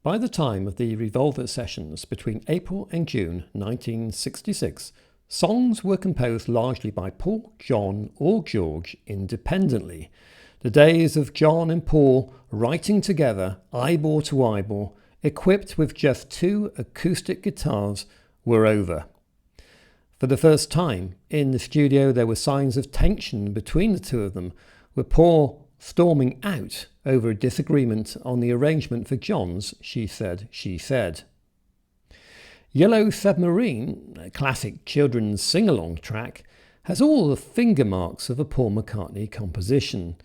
By the time of the Revolver sessions between April and June 1966, songs were composed largely by Paul, John or George independently. The days of John and Paul writing together, eyeball to eyeball, equipped with just 2 acoustic guitars, were over. For the first time in the studio, there were signs of tension between the two of them, with Paul storming out over a disagreement on the arrangement for John's She Said, She Said. Yellow Submarine, a classic children's sing-along track, has all the finger marks of a Paul McCartney composition,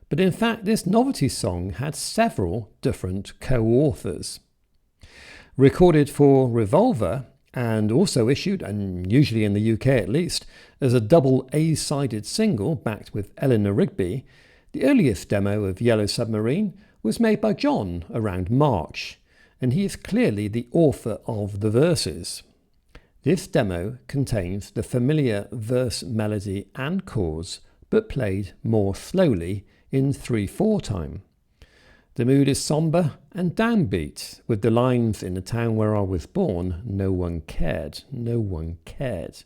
but in fact this novelty song had several different co-authors. Recorded for Revolver, and also issued, and usually in the UK at least, as a double A-sided single backed with Eleanor Rigby, the earliest demo of Yellow Submarine was made by John around March, and he is clearly the author of the verses. This demo contains the familiar verse melody and chords, but played more slowly in 3/4 time. The mood is sombre and downbeat, with the lines "In the town where I was born, no one cared, no one cared."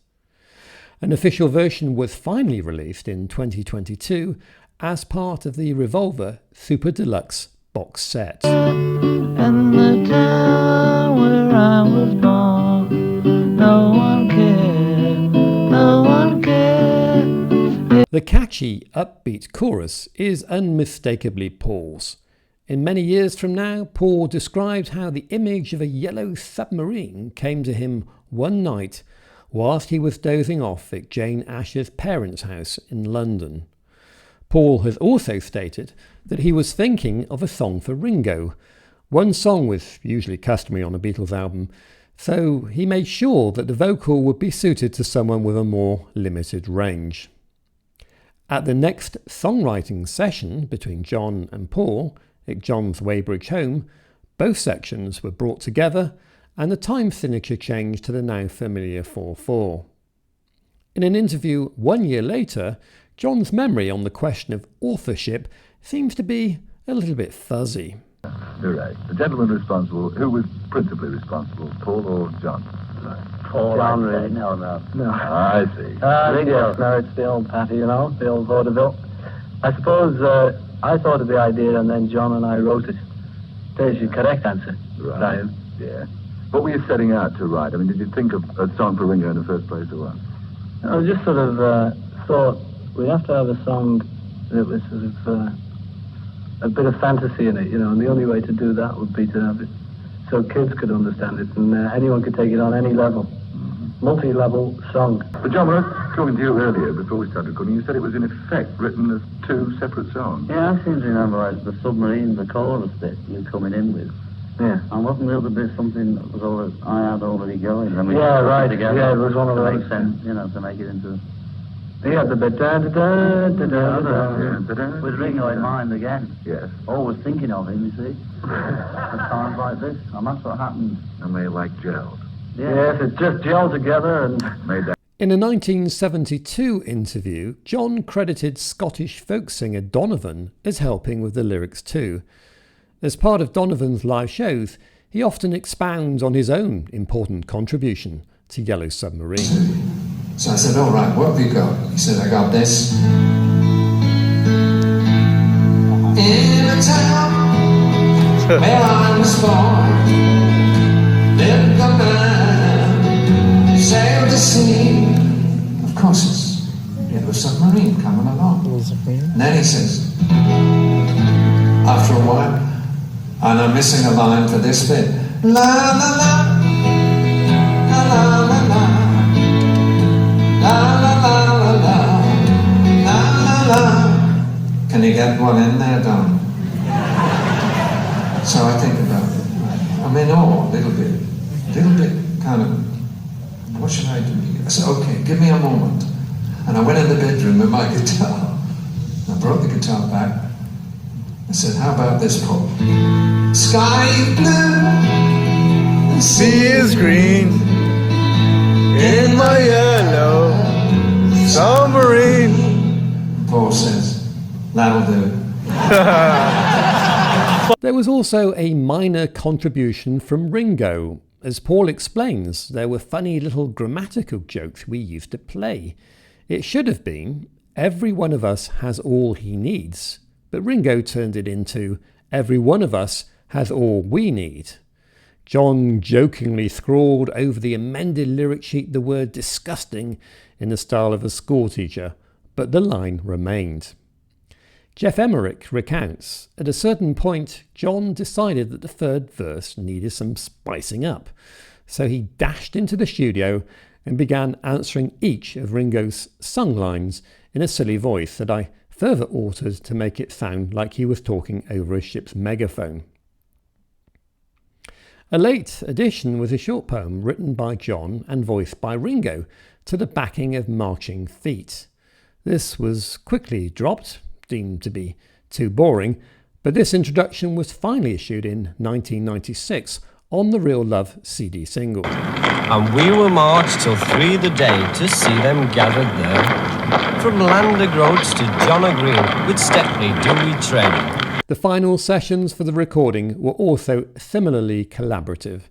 An official version was finally released in 2022 as part of the Revolver Super Deluxe box set. In the town where I was born, no one cared, no one cared. The catchy, upbeat chorus is unmistakably Paul's. In Many Years From Now, Paul described how the image of a yellow submarine came to him one night whilst he was dozing off at Jane Asher's parents' house in London. Paul has also stated that he was thinking of a song for Ringo. One song was usually customary on a Beatles album, so he made sure that the vocal would be suited to someone with a more limited range. At the next songwriting session between John and Paul, at John's Weybridge home, both sections were brought together and the time signature changed to the now familiar 4/4. In an interview 1 year later, John's memory on the question of authorship seems to be a little bit fuzzy. You're right. The gentleman responsible, who was principally responsible, Paul or John? Paul, John, really? No. I see. Ringo. No, it's the old Patty, you know, the old vaudeville. I suppose I thought of the idea and then John and I wrote it. There's your correct answer. Right. Yeah. What were you setting out to write? I mean, did you think of a song for Ringo in the first place or what? I just sort of thought we have to have a song that was sort of a bit of fantasy in it, you know, and the only way to do that would be to have it so kids could understand it and anyone could take it on any level. Multi-level song. But John, when I was talking to you earlier, before we started recording, you said it was in effect written as 2 separate songs. Yeah, I seem to remember like the Submarine, the chorus bit you coming in with. Yeah. And wasn't the other bit something that was I had already going? I mean, yeah, right. Together, yeah, it was one of those. To make sense, you know, to make it into... He had the bit da-da-da-da-da-da. With Ringo in mind again. Yes. Always thinking of him, you see. At times like this. And that's what happened. And they like gelled. Yes, it just gelled together and... Made that. In a 1972 interview, John credited Scottish folk singer Donovan as helping with the lyrics too. As part of Donovan's live shows, he often expounds on his own important contribution to Yellow Submarine. So I said, all right, what have you got? He said, I got this. In a town where I was born, lived a man who sailed the sea. Of course, it's Yellow Submarine coming along. And then he says, after a while, and I'm missing a line for this bit. La la la, la la la la. La la la la la, la la la. Can you get one in there, Don? So I think about it. I mean, a little bit kind of, what should I do here? I said, okay, give me a moment. And I went in the bedroom with my guitar. I brought the guitar back. I said, how about this, Paul? Sky is blue, and sea is green. In my yellow submarine. Paul says, that'll do. There was also a minor contribution from Ringo. As Paul explains, there were funny little grammatical jokes we used to play. It should have been, every one of us has all he needs, but Ringo turned it into, every one of us has all we need. John jokingly scrawled over the amended lyric sheet the word disgusting in the style of a schoolteacher, but the line remained. Jeff Emmerich recounts, at a certain point, John decided that the third verse needed some spicing up, so he dashed into the studio and began answering each of Ringo's sung lines in a silly voice that I further altered to make it sound like he was talking over a ship's megaphone. A late addition was a short poem written by John and voiced by Ringo to the backing of Marching Feet. This was quickly dropped, deemed to be too boring, but this introduction was finally issued in 1996 on the Real Love CD single. And we will march till 3 the day to see them gathered there. From Lander Groats to John O'Green, with Stepney do we tread. The final sessions for the recording were also similarly collaborative.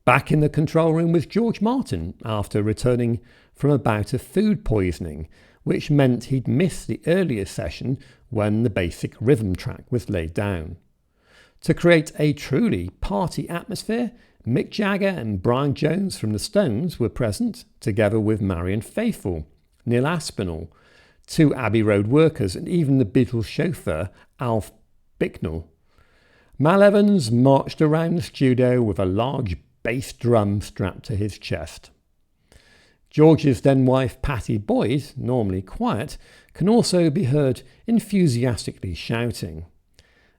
Back in the control room was George Martin after returning from a bout of food poisoning, which meant he'd missed the earlier session when the basic rhythm track was laid down. To create a truly party atmosphere, Mick Jagger and Brian Jones from the Stones were present, together with Marianne Faithfull, Neil Aspinall, 2 Abbey Road workers, and even the Beatles chauffeur, Alf Bicknell. Mal Evans marched around the studio with a large bass drum strapped to his chest. George's then wife Pattie Boyd, normally quiet, can also be heard enthusiastically shouting.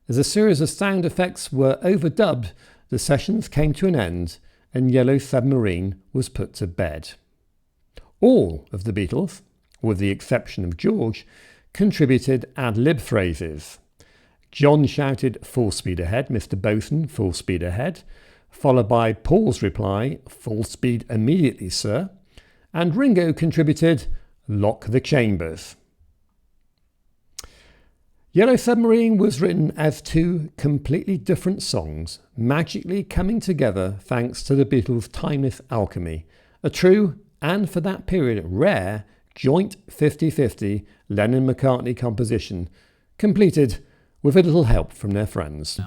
As a series of sound effects were overdubbed, the sessions came to an end and Yellow Submarine was put to bed. All of the Beatles, with the exception of George, contributed ad-lib phrases. John shouted, "Full speed ahead, Mr. Bosun, full speed ahead," followed by Paul's reply, "Full speed immediately, sir," and Ringo contributed, "Lock the chambers." Yellow Submarine was written as 2 completely different songs, magically coming together thanks to the Beatles' timeless alchemy, a true, and for that period rare, joint 50-50 Lennon-McCartney composition, completed with a little help from their friends.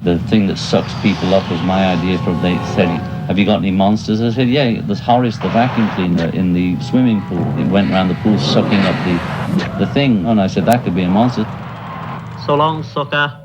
The thing that sucks people up was my idea for, they said, "Have you got any monsters?" I said, "Yeah, there's Horace the vacuum cleaner in the swimming pool. He went around the pool sucking up the thing." And I said, "That could be a monster." So long, sucker.